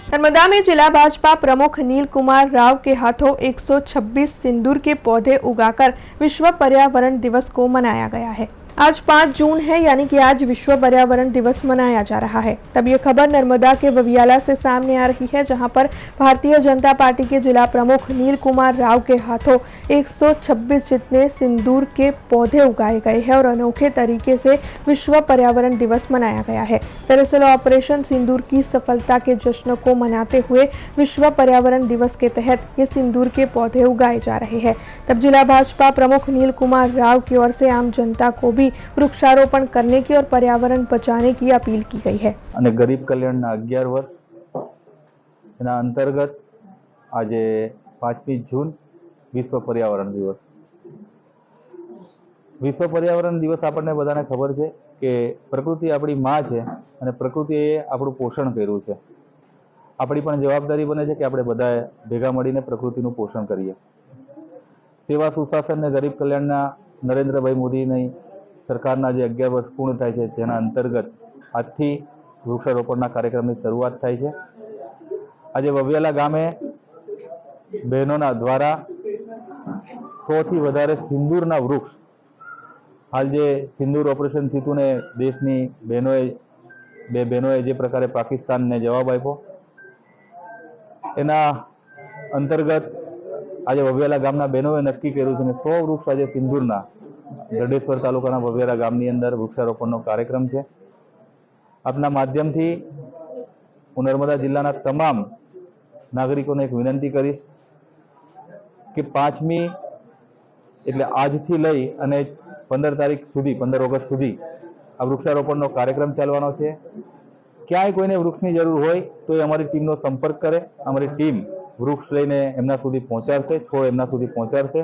नर्मदा में जिला भाजपा प्रमुख नील कुमार राव के हाथों 126 सिंदूर के पौधे उगाकर विश्व पर्यावरण दिवस को मनाया गया है। आज 5 जून है, यानी कि आज विश्व पर्यावरण दिवस मनाया जा रहा है। तब ये खबर नर्मदा के ववियाला से सामने आ रही है, जहां पर भारतीय जनता पार्टी के जिला प्रमुख नील कुमार राव के हाथों 126 जितने सिंदूर के पौधे उगाए गए हैं और अनोखे तरीके से विश्व पर्यावरण दिवस मनाया गया है। दरअसल ऑपरेशन सिंदूर की सफलता के जश्न को मनाते हुए विश्व पर्यावरण दिवस के तहत ये सिंदूर के पौधे उगाए जा रहे हैं। तब जिला भाजपा प्रमुख नील कुमार राव की ओर से आम जनता को भी वृक्षारोपण करने की और पर्यावरण बचाने की अपील की गई है। અને ગરીબ કલ્યાણના 11 વર્ષ એના અંતર્ગત આજે 5મી જૂન વિશ્વ પર્યાવરણ દિવસ। વિશ્વ પર્યાવરણ દિવસ આપણને બધાને ખબર છે કે પ્રકૃતિ આપણી માં છે અને પ્રકૃતિએ આપણું પોષણ કર્યું છે। આપણી પણ જવાબદારી બને છે કે આપણે બધાએ ભેગા મળીને પ્રકૃતિનું પોષણ કરીએ। સેવા સુશાસન ને ગરીબ કલ્યાણના નરેન્દ્રભાઈ મોદીની સરકારના જે 11 વર્ષ પૂર્ણ થાય છે તેના અંતર્ગત આજથી વૃક્ષારોપણના કાર્યક્રમની શરૂઆત થાય છે। આજે વવિયાલા ગામે બહેનોના દ્વારા 100 થી વધારે સિંદૂરના વૃક્ષ, હાલ જે સિંદૂર ઓપરેશન થયું ને દેશની બે બહેનોએ જે પ્રકારે પાકિસ્તાનને જવાબ આપ્યો એના અંતર્ગત આજે વવિયાલા ગામના બહેનોએ નક્કી કર્યું છે અને 100 વૃક્ષ આજે સિંદૂરના ગઢેશ્વર તાલુકાના વવિયાલા ગામની અંદર વૃક્ષારોપણનો કાર્યક્રમ છે। આપના માધ્યમથી હું નર્મદા જિલ્લાના તમામ નાગરિકોને એક વિનંતી કરીશ કે 5મી એટલે આજથી લઈ અને 15 તારીખ સુધી 15 ઓગસ્ટ સુધી આ વૃક્ષારોપણનો કાર્યક્રમ ચાલવાનો છે। ક્યાંય કોઈને વૃક્ષની જરૂર હોય તો એ અમારી ટીમનો સંપર્ક કરે। અમારી ટીમ વૃક્ષ લઈને એમના સુધી પહોંચાડશે, છોડ એમના સુધી પહોંચાડશે।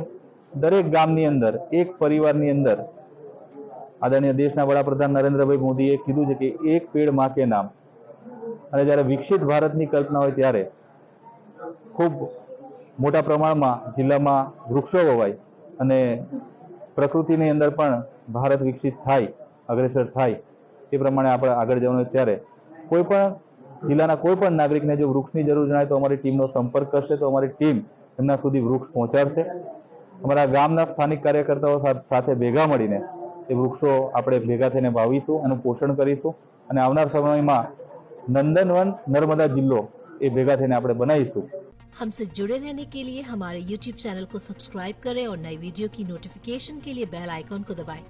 દરેક ગામની અંદર, એક પરિવારની અંદર આદરણીય દેશના વડાપ્રધાન નરેન્દ્રભાઈ મોદીએ કીધું છે કે એક પેડ માં કે નામ, અને જ્યારે વિકસિત ભારતની કલ્પના હોય ત્યારે ખૂબ મોટા પ્રમાણમાં જિલ્લામાં વૃક્ષો વવાય અને પ્રકૃતિની અંદર પણ ભારત વિકસિત થાય, અગ્રેસર થાય એ પ્રમાણે આપણે આગળ જવાનું। ત્યારે કોઈ પણ જિલ્લાના કોઈ પણ નાગરિકને જો વૃક્ષની જરૂર જણાય તો અમારી ટીમનો સંપર્ક કરશે તો અમારી ટીમ એમના સુધી વૃક્ષ પહોંચાડશે। અમારા ગામના સ્થાનિક કાર્યકર્તાઓ સાથે ભેગા મળીને એ વૃક્ષો આપણે ભેગા થઈને વાવીશું, એનું પોષણ કરીશું અને આવનાર સમયમાં નંદનવન नर्मदा जिल्लो એ ભેગા થઈને આપણે બનાવીશું। हमसे जुड़े रहने के लिए हमारे YouTube चैनल को सब्सक्राइब करें और नई वीडियो की नोटिफिकेशन के लिए बेल आइकॉन को दबाएं।